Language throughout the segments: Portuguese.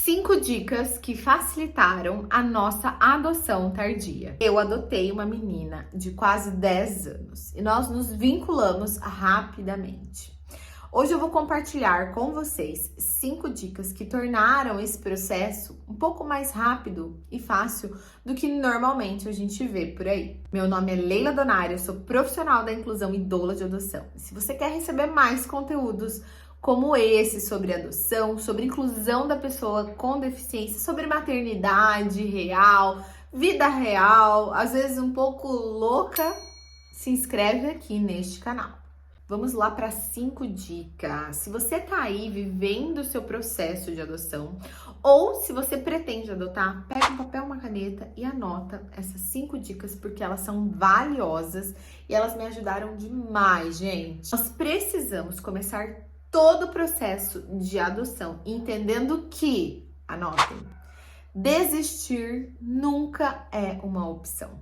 5 dicas que facilitaram a nossa adoção tardia. Eu adotei uma menina de quase 10 anos e nós nos vinculamos rapidamente. Hoje eu vou compartilhar com vocês 5 dicas que tornaram esse processo um pouco mais rápido e fácil do que normalmente a gente vê por aí. Meu nome é Leila Donari, eu sou profissional da inclusão e doula de adoção. E se você quer receber mais conteúdos como esse sobre adoção, sobre inclusão da pessoa com deficiência, sobre maternidade real, vida real, às vezes um pouco louca, se inscreve aqui neste canal. Vamos lá para 5 dicas. Se você tá aí vivendo o seu processo de adoção ou se você pretende adotar, pega um papel, uma caneta e anota essas 5 dicas porque elas são valiosas e elas me ajudaram demais, gente. Nós precisamos começar todo o processo de adoção entendendo que, anotem, desistir nunca é uma opção.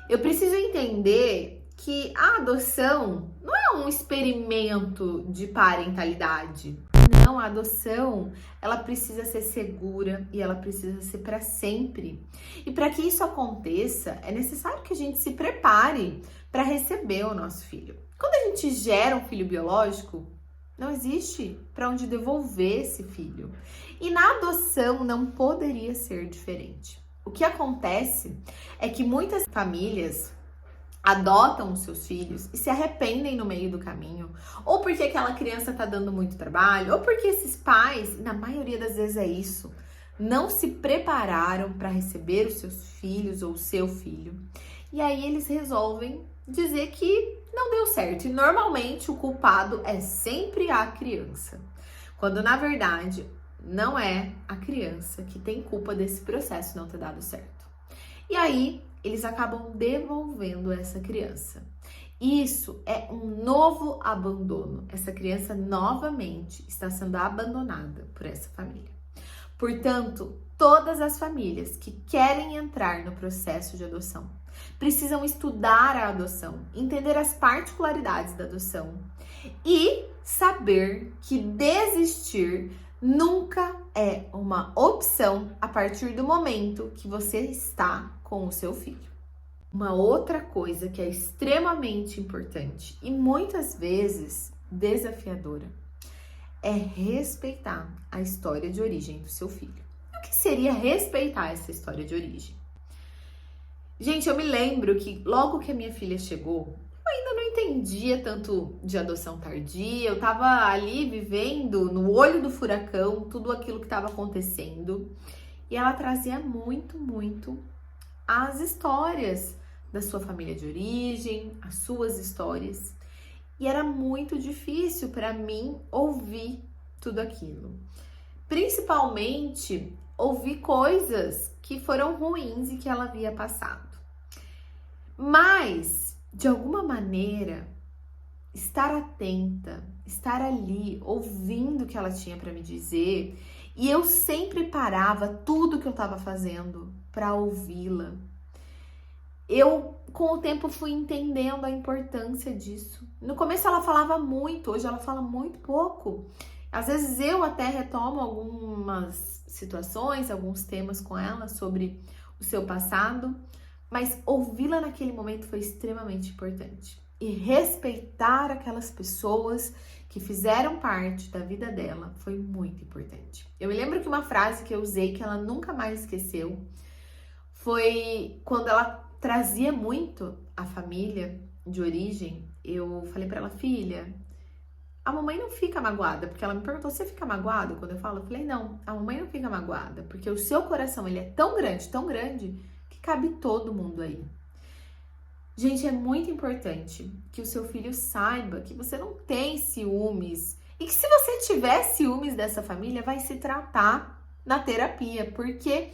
Eu preciso entender que a adoção não é um experimento de parentalidade. Não, a adoção, ela precisa ser segura e ela precisa ser para sempre. E para que isso aconteça, é necessário que a gente se prepare para receber o nosso filho. Quando a gente gera um filho biológico, não existe para onde devolver esse filho. E na adoção não poderia ser diferente. O que acontece é que muitas famílias adotam os seus filhos e se arrependem no meio do caminho, ou porque aquela criança tá dando muito trabalho, ou porque esses pais, na maioria das vezes é isso, não se prepararam para receber os seus filhos ou o seu filho. E aí eles resolvem dizer que não deu certo. E normalmente o culpado é sempre a criança, quando na verdade não é a criança que tem culpa desse processo não ter dado certo. E aí eles acabam devolvendo essa criança. Isso é um novo abandono. Essa criança novamente está sendo abandonada por essa família. Portanto, todas as famílias que querem entrar no processo de adoção precisam estudar a adoção, entender as particularidades da adoção e saber que desistir nunca é uma opção a partir do momento que você está com o seu filho. Uma outra coisa que é extremamente importante e muitas vezes desafiadora é respeitar a história de origem do seu filho. O que seria respeitar essa história de origem? Gente, eu me lembro que logo que a minha filha chegou, eu ainda não entendia tanto de adoção tardia, eu tava ali vivendo no olho do furacão tudo aquilo que estava acontecendo e ela trazia muito as histórias da sua família de origem, as suas histórias, e era muito difícil para mim ouvir tudo aquilo, principalmente ouvir coisas que foram ruins e que ela havia passado. Mas, de alguma maneira, estar atenta, estar ali, ouvindo o que ela tinha para me dizer, e eu sempre parava tudo que eu estava fazendo para ouvi-la. Eu, com o tempo, fui entendendo a importância disso. No começo ela falava muito, hoje ela fala muito pouco. Às vezes eu até retomo algumas situações, alguns temas com ela sobre o seu passado, mas ouvi-la naquele momento foi extremamente importante. E respeitar aquelas pessoas que fizeram parte da vida dela foi muito importante. Eu me lembro que uma frase que eu usei, que ela nunca mais esqueceu, foi quando ela trazia muito a família de origem. Eu falei para ela: filha, a mamãe não fica magoada, porque ela me perguntou: você fica magoada quando eu falo? Eu falei: não, a mamãe não fica magoada, porque o seu coração, ele é tão grande, que cabe todo mundo aí. Gente, é muito importante que o seu filho saiba que você não tem ciúmes e que se você tiver ciúmes dessa família, vai se tratar na terapia, porque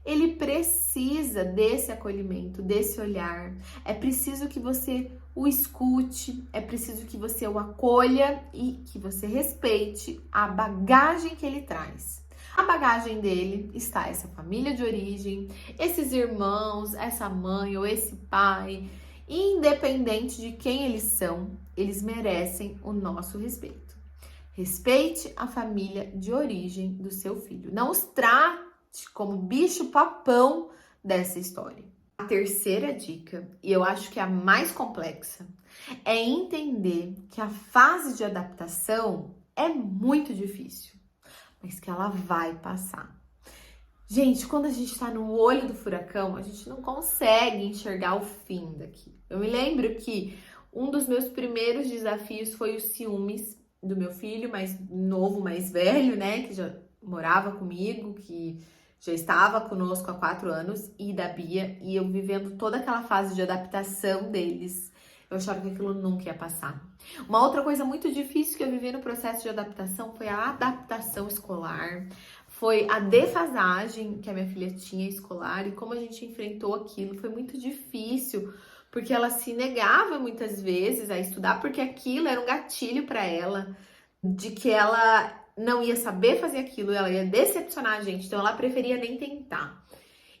ele precisa desse acolhimento, desse olhar. É preciso que você o escute, é preciso que você o acolha e que você respeite a bagagem que ele traz. A bagagem dele está essa família de origem, esses irmãos, essa mãe ou esse pai. Independente de quem eles são, eles merecem o nosso respeito. Respeite a família de origem do seu filho. Não os trate como bicho-papão dessa história. A terceira dica, e eu acho que é a mais complexa, é entender que a fase de adaptação é muito difícil, mas que ela vai passar. Gente, quando a gente tá no olho do furacão, a gente não consegue enxergar o fim daqui. Eu me lembro que um dos meus primeiros desafios foi os ciúmes do meu filho mais novo, mais velho, né? Que já morava comigo, que já estava conosco há 4 anos, e da Bia, e eu vivendo toda aquela fase de adaptação deles. Eu achava que aquilo nunca ia passar. Uma outra coisa muito difícil que eu vivi no processo de adaptação foi a adaptação escolar, foi a defasagem que a minha filha tinha escolar e como a gente enfrentou aquilo. Foi muito difícil, porque ela se negava muitas vezes a estudar, porque aquilo era um gatilho para ela, de que ela não ia saber fazer aquilo, ela ia decepcionar a gente, então ela preferia nem tentar.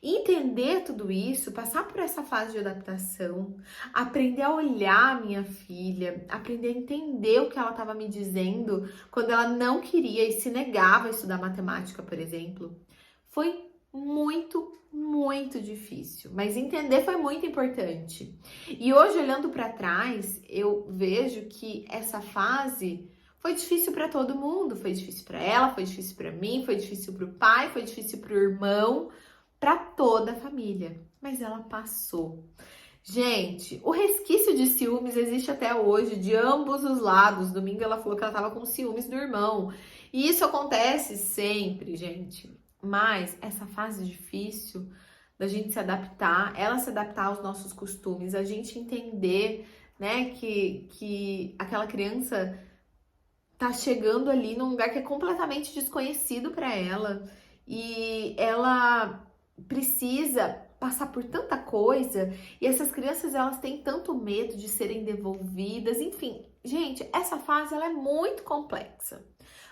Entender tudo isso, passar por essa fase de adaptação, aprender a olhar a minha filha, aprender a entender o que ela estava me dizendo quando ela não queria e se negava a estudar matemática, por exemplo, foi muito difícil, mas entender foi muito importante. E hoje, olhando para trás, eu vejo que essa fase foi difícil para todo mundo, foi difícil para ela, foi difícil para mim, foi difícil para o pai, foi difícil para o irmão, para toda a família, mas ela passou. Gente, o resquício de ciúmes existe até hoje, de ambos os lados. Domingo ela falou que ela tava com ciúmes do irmão. E isso acontece sempre, gente. Mas essa fase difícil da gente se adaptar, ela se adaptar aos nossos costumes, a gente entender, né, que aquela criança tá chegando ali num lugar que é completamente desconhecido para ela e ela precisa passar por tanta coisa, e essas crianças elas têm tanto medo de serem devolvidas, enfim, gente, essa fase ela é muito complexa,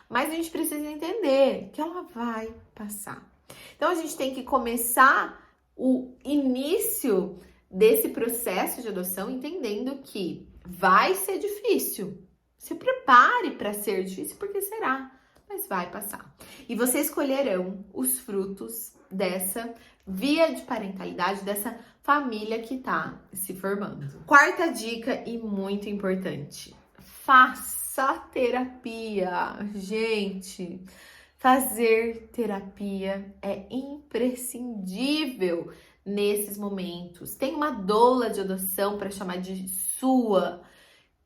mas a gente precisa entender que ela vai passar. Então a gente tem que começar o início desse processo de adoção entendendo que vai ser difícil. Se prepare para ser difícil, porque será, mas vai passar. E vocês colherão os frutos dessa via de parentalidade, dessa família que tá se formando. Quarta dica e muito importante: faça terapia. Gente, fazer terapia é imprescindível nesses momentos. Tem uma doula de adoção para chamar de sua,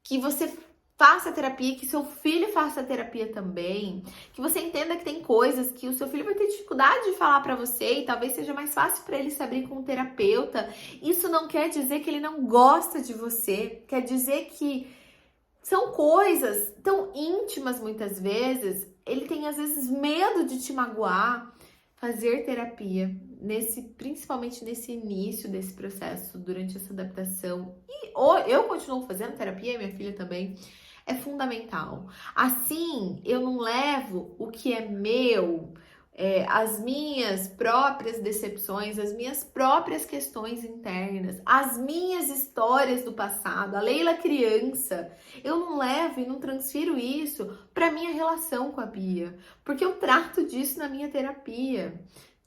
que você faça terapia, que seu filho faça terapia também, que você entenda que tem coisas que o seu filho vai ter dificuldade de falar para você e talvez seja mais fácil para ele se abrir com um terapeuta. Isso não quer dizer que ele não gosta de você, quer dizer que são coisas tão íntimas muitas vezes, ele tem às vezes medo de te magoar. Fazer terapia, principalmente nesse início desse processo, durante essa adaptação, e eu continuo fazendo terapia, minha filha também, é fundamental. Assim, eu não levo o que é meu, as minhas próprias decepções, as minhas próprias questões internas, as minhas histórias do passado, a Leila criança, eu não levo e não transfiro isso para minha relação com a Bia, porque eu trato disso na minha terapia.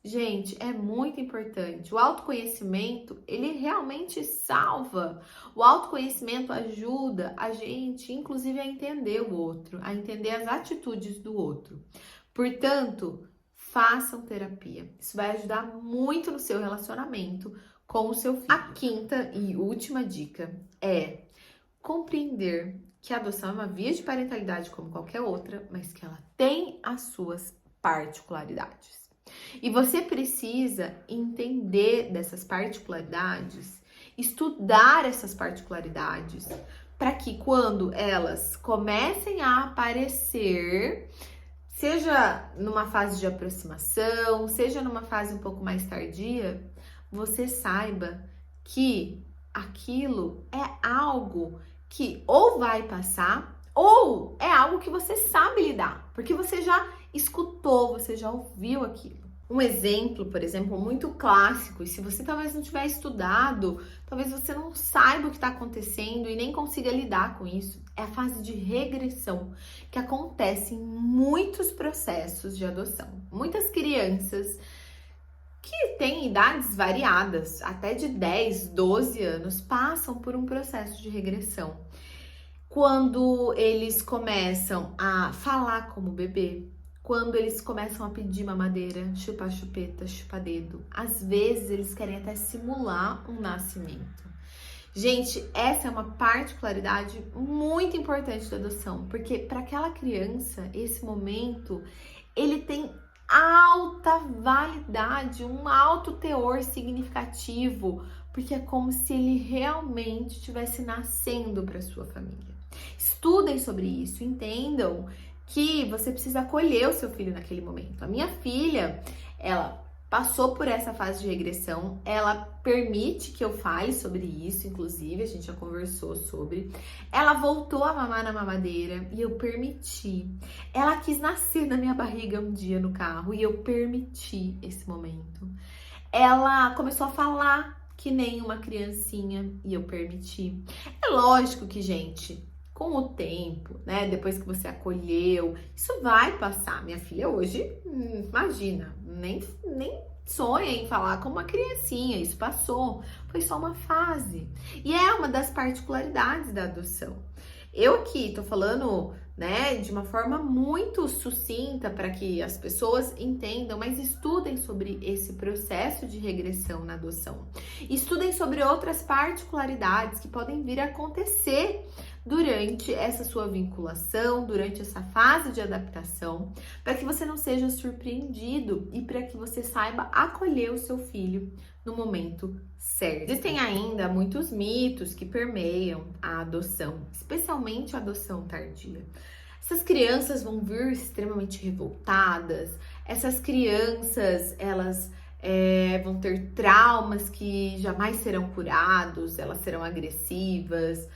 Gente, é muito importante. O autoconhecimento, ele realmente salva. O autoconhecimento ajuda a gente, inclusive, a entender o outro, a entender as atitudes do outro. Portanto, façam terapia. Isso vai ajudar muito no seu relacionamento com o seu filho. A quinta e última dica é compreender que a adoção é uma via de parentalidade como qualquer outra, mas que ela tem as suas particularidades. E você precisa entender dessas particularidades, estudar essas particularidades, para que quando elas comecem a aparecer, seja numa fase de aproximação, seja numa fase um pouco mais tardia, você saiba que aquilo é algo que ou vai passar, ou é algo que você sabe lidar, porque você já escutou, você já ouviu aquilo. Um exemplo, por exemplo, muito clássico, e se você talvez não tiver estudado, talvez você não saiba o que está acontecendo e nem consiga lidar com isso, é a fase de regressão, que acontece em muitos processos de adoção. Muitas crianças que têm idades variadas, até de 10, 12 anos, passam por um processo de regressão. Quando eles começam a falar como bebê, quando eles começam a pedir mamadeira, chupar chupeta, chupar dedo, às vezes eles querem até simular um nascimento. Gente, essa é uma particularidade muito importante da adoção, porque para aquela criança, esse momento, ele tem alta validade, um alto teor significativo, porque é como se ele realmente estivesse nascendo para sua família. Estudem sobre isso, entendam que você precisa acolher o seu filho naquele momento. A minha filha, ela passou por essa fase de regressão, ela permite que eu fale sobre isso, inclusive, a gente já conversou sobre. Ela voltou a mamar na mamadeira e eu permiti. Ela quis nascer na minha barriga um dia no carro e eu permiti esse momento. Ela começou a falar que nem uma criancinha e eu permiti. É lógico que, gente, com o tempo, né, depois que você acolheu, isso vai passar. Minha filha hoje, imagina, nem sonha em falar como uma criancinha, isso passou, foi só uma fase. E é uma das particularidades da adoção. Eu aqui tô falando, né, de uma forma muito sucinta para que as pessoas entendam, mas estudem sobre esse processo de regressão na adoção. Estudem sobre outras particularidades que podem vir a acontecer durante essa sua vinculação, durante essa fase de adaptação, para que você não seja surpreendido e para que você saiba acolher o seu filho no momento certo. Existem ainda muitos mitos que permeiam a adoção, especialmente a adoção tardia. Essas crianças vão vir extremamente revoltadas, essas crianças, elas vão ter traumas que jamais serão curados, elas serão agressivas.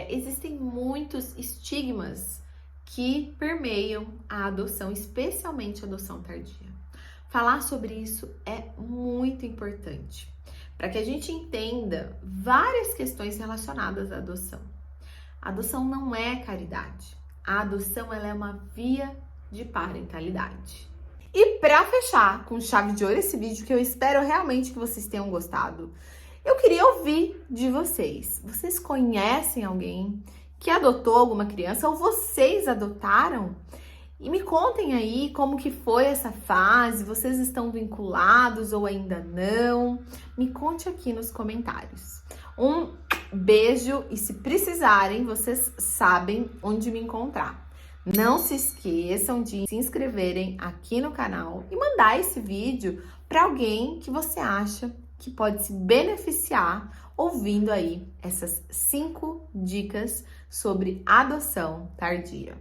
Existem muitos estigmas que permeiam a adoção, especialmente a adoção tardia. Falar sobre isso é muito importante para que a gente entenda várias questões relacionadas à adoção. A adoção não é caridade. A adoção, ela é uma via de parentalidade. E para fechar com chave de ouro esse vídeo, que eu espero realmente que vocês tenham gostado, eu queria ouvir de vocês. Vocês conhecem alguém que adotou alguma criança ou vocês adotaram? E me contem aí como que foi essa fase, vocês estão vinculados ou ainda não? Me conte aqui nos comentários. Um beijo e se precisarem, vocês sabem onde me encontrar. Não se esqueçam de se inscreverem aqui no canal e mandar esse vídeo para alguém que você acha que pode se beneficiar ouvindo aí essas 5 dicas sobre adoção tardia.